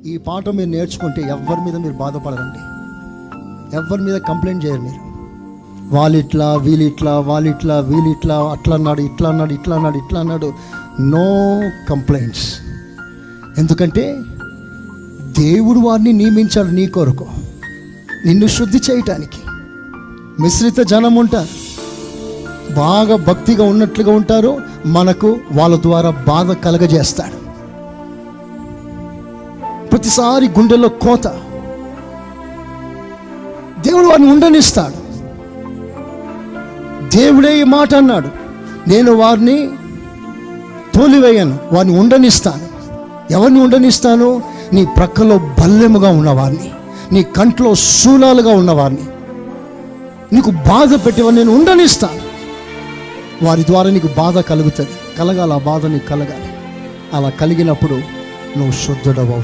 ఈ పాట మీరు నేర్చుకుంటే ఎవరి మీద మీరు బాధపడరండి, ఎవరి మీద కంప్లైంట్ చేయరు. మీరు వాళ్ళిట్లా వీళ్ళిట్లా, వాళ్ళిట్లా వీళ్ళిట్లా, అట్లా అన్నాడు, ఇట్లా అన్నాడు, ఇట్లా అన్నాడు, ఇట్లా అన్నాడు. No complaints. ఎందుకంటే దేవుడు వారిని నియమించాడు నీ కొరకు, నిన్ను శుద్ధి చేయటానికి. మిశ్రిత జనం ఉంటారు, బాగా భక్తిగా ఉన్నట్లుగా ఉంటారు, మనకు వాళ్ళ ద్వారా బాధ కలగజేస్తాడు. ప్రతిసారి గుండెల్లో కోత. దేవుడు వారిని ఉండనిస్తాడు. దేవుడే ఈ మాట అన్నాడు, నేను వారిని తోలివేయను, వారిని ఉండనిస్తాను. ఎవరిని ఉండనిస్తాను? నీ ప్రక్కలో బల్లెముగా ఉన్నవారిని, నీ కంట్లో శూలాలుగా ఉన్నవారిని, నీకు బాధ పెట్టేవారిని నేను ఉండనిస్తాను. వారి ద్వారా నీకు బాధ కలుగుతుంది, కలగాలి, ఆ బాధ నీకు కలగాలి. అలా కలిగినప్పుడు నువ్వు శుద్ధుడవు.